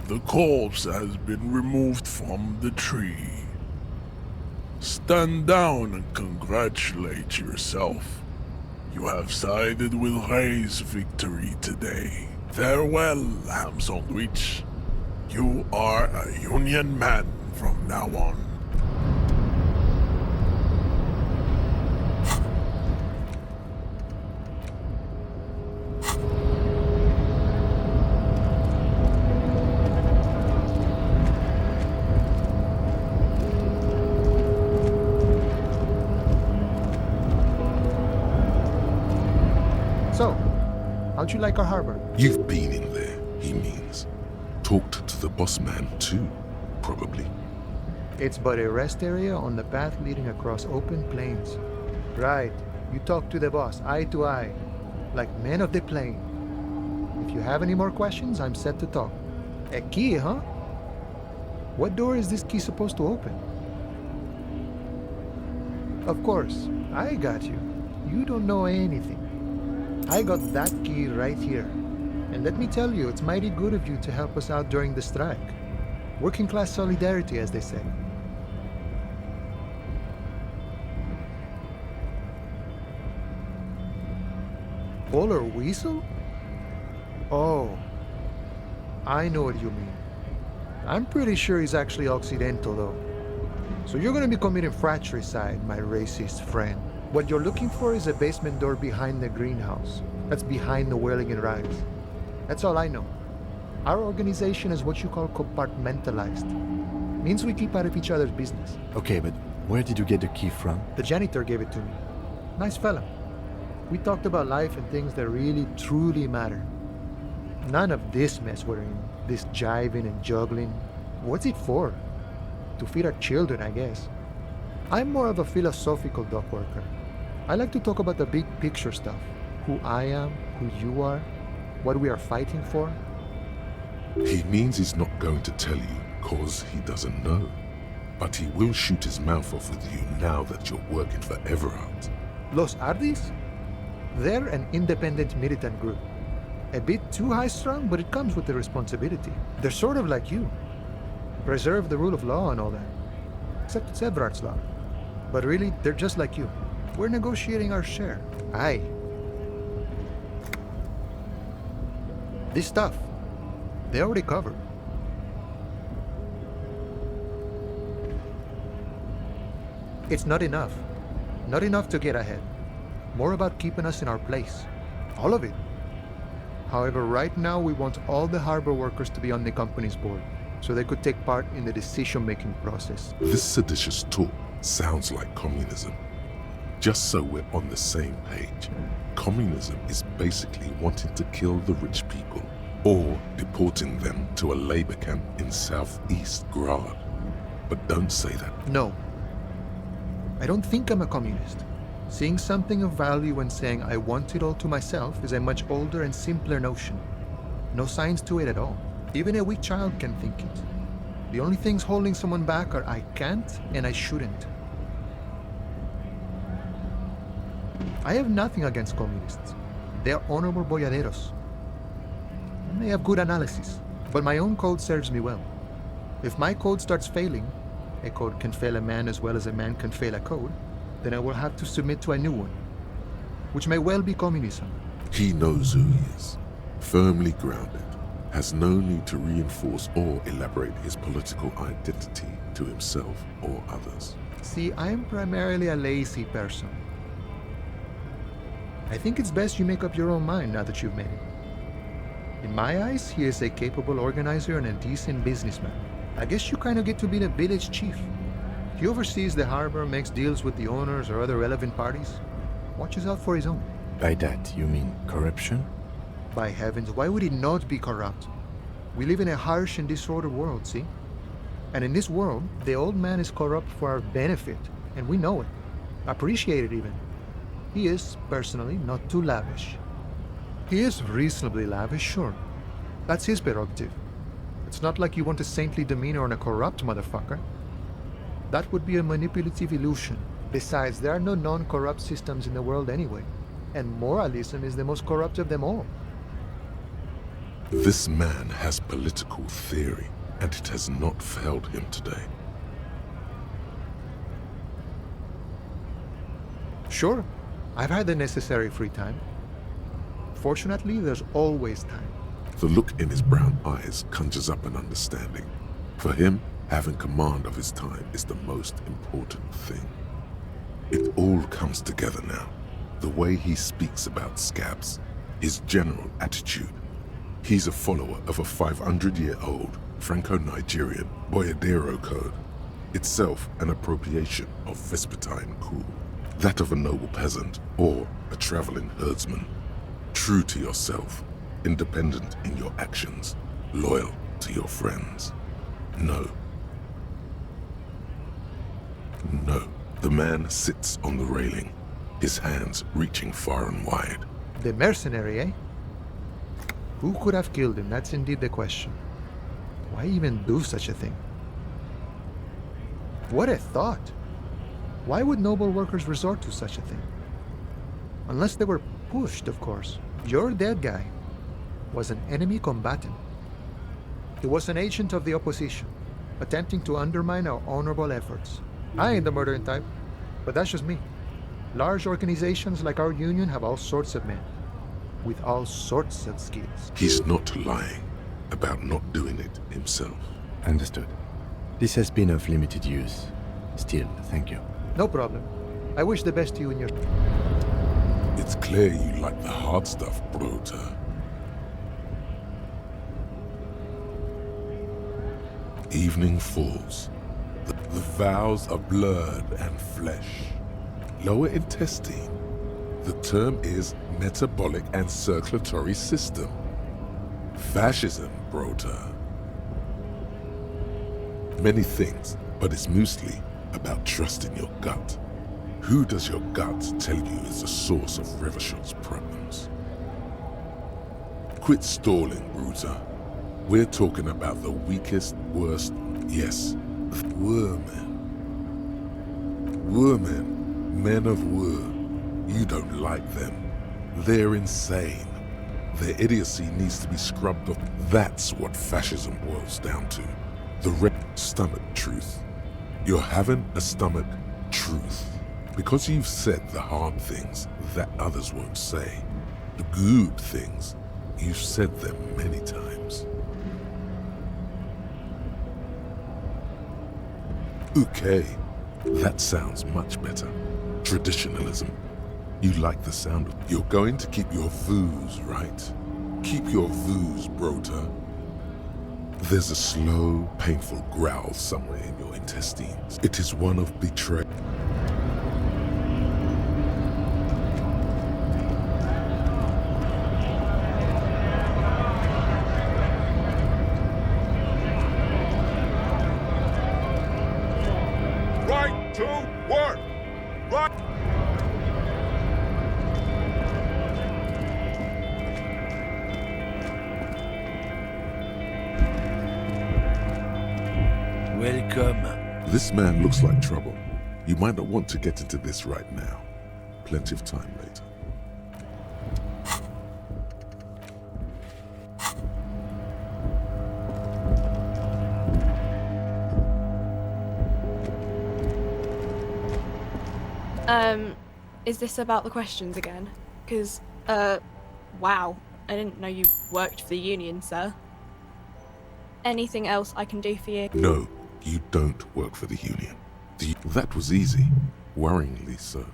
The corpse has been removed from the tree. Stand down and congratulate yourself. You have sided with Ray's victory today. Farewell, ham sandwich. You are a Union man from now on. So, how'd you like our harbor? You've been in there, he means. Talked to the boss man too, probably. It's but a rest area on the path leading across open plains. Right, you talk to the boss, eye to eye, like men of the plain. If you have any more questions, I'm set to talk. A key, huh? What door is this key supposed to open? Of course, I got you. You don't know anything. I got that key right here. And let me tell you, it's mighty good of you to help us out during the strike. Working class solidarity, as they say. Polar weasel? Oh, I know what you mean. I'm pretty sure he's actually Occidental, though. So you're gonna be committing fratricide, my racist friend. What you're looking for is a basement door behind the greenhouse. That's behind the Whirling and Rise. That's all I know. Our organization is what you call compartmentalized. Means we keep out of each other's business. Okay, but where did you get the key from? The janitor gave it to me. Nice fella. We talked about life and things that really, truly matter. None of this mess we're in. This jiving and juggling. What's it for? To feed our children, I guess. I'm more of a philosophical dock worker. I like to talk about the big picture stuff. Who I am, who you are, what we are fighting for. He means he's not going to tell you, cause he doesn't know. But he will shoot his mouth off with you now that you're working for Everard. Los Ardis? They're an independent militant group. A bit too high-strung, but it comes with the responsibility. They're sort of like you. Preserve the rule of law and all that. Except it's Everard's law. But really, they're just like you. We're negotiating our share. Aye. This stuff, they already covered. It's not enough. Not enough to get ahead. More about keeping us in our place. All of it. However, right now we want all the harbor workers to be on the company's board, so they could take part in the decision-making process. This seditious talk sounds like communism. Just so we're on the same page, communism is basically wanting to kill the rich people or deporting them to a labor camp in southeast Grad. But don't say that. No. I don't think I'm a communist. Seeing something of value and saying I want it all to myself is a much older and simpler notion. No science to it at all. Even a weak child can think it. The only things holding someone back are I can't and I shouldn't. I have nothing against communists. They are honorable boyaderos. And they have good analysis. But my own code serves me well. If my code starts failing, a code can fail a man as well as a man can fail a code, then I will have to submit to a new one, which may well be communism. He knows who he is, firmly grounded, has no need to reinforce or elaborate his political identity to himself or others. See, I am primarily a lazy person. I think it's best you make up your own mind now that you've met him. In my eyes, he is a capable organizer and a decent businessman. I guess you kind of get to be the village chief. He oversees the harbor, makes deals with the owners or other relevant parties, watches out for his own. By that, you mean corruption? By heavens, why would he not be corrupt? We live in a harsh and disordered world, see? And in this world, the old man is corrupt for our benefit, and we know it. Appreciate it even. He is, personally, not too lavish. He is reasonably lavish, sure. That's his prerogative. It's not like you want a saintly demeanor on a corrupt motherfucker. That would be a manipulative illusion. Besides, there are no non-corrupt systems in the world anyway, and moralism is the most corrupt of them all. This man has political theory, and it has not failed him today. Sure, I've had the necessary free time. Fortunately, there's always time. The look in his brown eyes conjures up an understanding. For him, having command of his time is the most important thing. It all comes together now. The way he speaks about scabs, his general attitude. He's a follower of a 500-year-old Franco-Nigerian Boyadero code, itself an appropriation of Vespertine cool. That of a noble peasant or a traveling herdsman. True to yourself, independent in your actions, loyal to your friends. No. No. The man sits on the railing, his hands reaching far and wide. The mercenary, eh? Who could have killed him? That's indeed the question. Why even do such a thing? What a thought! Why would noble workers resort to such a thing? Unless they were pushed, of course. Your dead guy was an enemy combatant. He was an agent of the opposition, attempting to undermine our honorable efforts. I ain't the murdering type, but that's just me. Large organizations like our union have all sorts of men, with all sorts of skills. He's not lying about not doing it himself. Understood. This has been of limited use. Still, thank you. No problem. I wish the best to you and your... It's clear you like the hard stuff, Brota. Evening falls. The vows are blurred and flesh. Lower intestine. The term is metabolic and circulatory system. Fascism, Brota. Many things, but it's mostly about trusting your gut. Who does your gut tell you is the source of Revachot's problems? Quit stalling, Bruiser. We're talking about the weakest, worst, yes, Women. Women. Men of Wu. You don't like them. They're insane. Their idiocy needs to be scrubbed off. That's what fascism boils down to. The red stomach truth. You're having a stomach truth. Because you've said the hard things that others won't say. The good things, you've said them many times. Okay, That sounds much better. Traditionalism. You like the sound of... You're going to keep your vooz, right? Keep your vooz, Brota. There's a slow, painful growl somewhere in your intestines. It is one of betrayal. Right to work! Right! Welcome. This man looks like trouble. You might not want to get into this right now. Plenty of time later. Is this about the questions again? Because, wow. I didn't know you worked for the Union, sir. Anything else I can do for you? No, you don't work for the Union. That was easy. Worryingly so.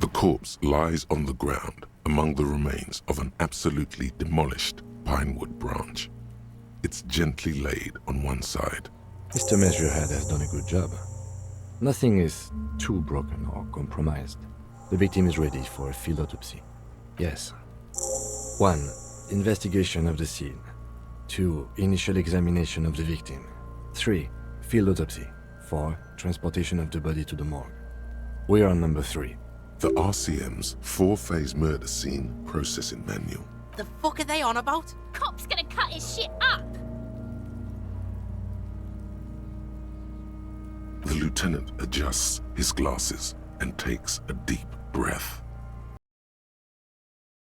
The corpse lies on the ground among the remains of an absolutely demolished pinewood branch. It's gently laid on one side. Mr. Measurehead has done a good job. Nothing is too broken or compromised. The victim is ready for a field autopsy. Yes. 1. Investigation of the scene. 2. Initial examination of the victim. 3. Field autopsy. 4. Transportation of the body to the morgue. We are on number 3. The RCM's 4-phase murder scene processing manual. The fuck are they on about? Cop's gonna cut his shit up! The lieutenant adjusts his glasses and takes a deep breath.